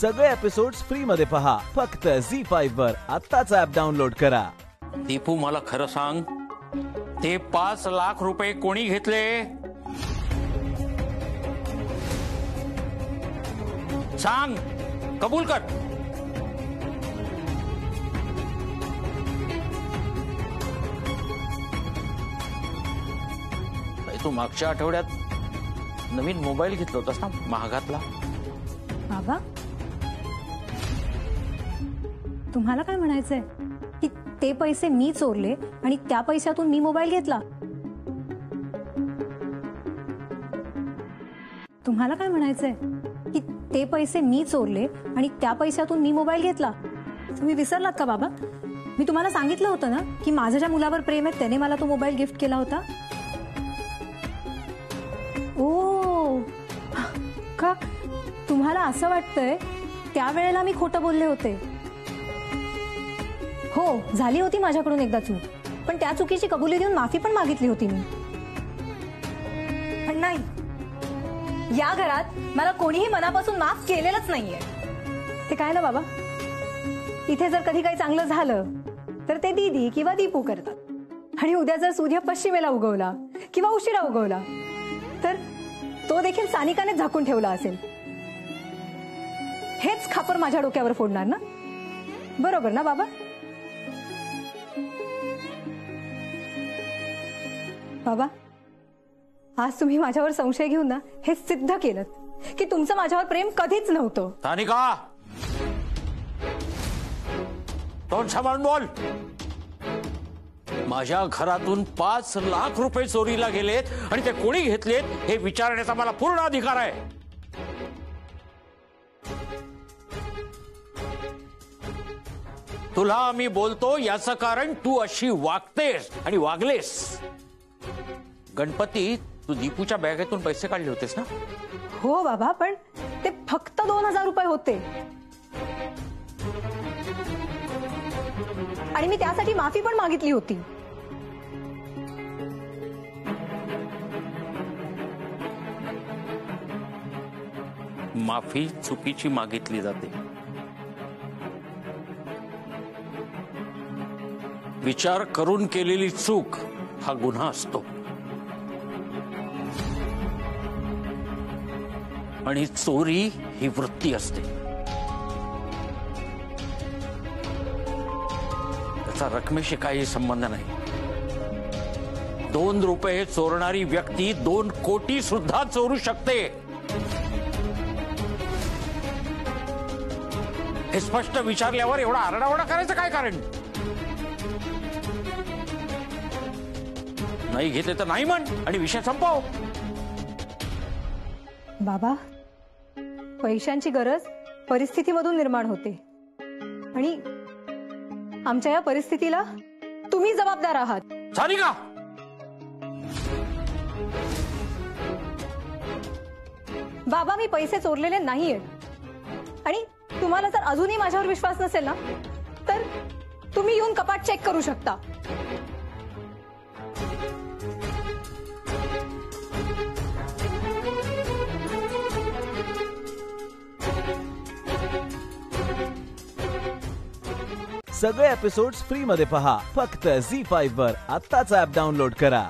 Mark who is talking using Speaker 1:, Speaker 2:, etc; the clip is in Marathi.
Speaker 1: सगळे एपिसोड्स फ्री मध्ये पहा फक्त झी5 वर. आत्ताच ऍप डाउनलोड करा.
Speaker 2: दीपू मला खरं सांग, ते 5 लाख रुपये कोणी घेतले? सांग, कबूल कर. तू मागच्या आठवड्यात नवीन मोबाईल घेतला होतास ना, महागातला.
Speaker 3: बाबा, तुम्हाला काय म्हणायचंय की ते पैसे मी चोरले आणि त्या पैशातून मी मोबाईल घेतला? तुम्हाला काय म्हणायचंय की ते पैसे मी चोरले आणि त्या पैशातून मी मोबाईल घेतला? तुम्ही विसरलात का बाबा? मी तुम्हाला सांगितलं होतं ना की माझ्या ज्या मुलावर प्रेम आहे त्याने मला तो मोबाईल गिफ्ट केला होता. ओ, का तुम्हाला असं वाटतंय त्यावेळेला मी खोटं बोलले होते? हो, झाली होती माझ्याकडून एकदा चूक, पण त्या चुकीची कबुली देऊन माफी पण मागितली होती मी. पण नाही, या घरात मला कोणीही मनापासून माफ केलेलंच नाहीये. ते काय ना बाबा, इथे जर कधी काही चांगलं झालं तर ते दीदी किंवा दीपू करतात, आणि उद्या जर सूर्य पश्चिमेला उगवला किंवा उशिरा उगवला तर तो देखील सानिकाने झाकून ठेवला असेल. हेच खापर माझ्या डोक्यावर फोडणार ना? बरोबर ना बाबा? बाबा, आज तुम्ही माझ्यावर संशय घेऊन ना हे सिद्ध केलं की तुमचं माझ्यावर प्रेम कधीच नव्हतं.
Speaker 2: सानिका, तोंड सांभाळून बोल. माझ्या घरातून 5 लाख रुपये चोरीला गेलेत आणि ते कोणी घेतलेत हे विचारण्याचा मला पूर्ण अधिकार आहे. तुला मी बोलतो याचं कारण तू अशी वागतेस आणि वागलेस. गणपती, तू दीपूच्या बॅगेतून पैसे काढले होतेस ना?
Speaker 3: हो बाबा, पण ते फक्त 2000 रुपये होते आणि मी त्यासाठी माफी पण मागितली होती.
Speaker 2: माफी चुकीची मागितली जाते. विचार करून केलेली चूक हा गुन्हा असतो, आणि चोरी ही वृत्ती असते. त्याचा रकमेशी काही संबंध नाही. 2 रुपये चोरणारी व्यक्ती 2 कोटी सुद्धा चोरू शकते. हे स्पष्ट विचारल्यावर एवढा आरडाओरडा करायचं काय कारण? नाही घेतले तर नाही म्हण आणि विषय संपव.
Speaker 3: बाबा, पैशांची गरज परिस्थितीमधून निर्माण होते आणि आमच्या या परिस्थितीला तुम्ही जबाबदार आहात.
Speaker 2: सानिका,
Speaker 3: बाबा, मी पैसे चोरलेले नाहीये, आणि तुम्हाला जर अजूनही माझ्यावर विश्वास नसेल ना तर तुम्ही येऊन कपाट चेक करू शकता.
Speaker 1: सगळे एपिसोड्स फ्री मध्ये पहा फक्त झी5 वर. आत्ताच ऍप डाउनलोड करा.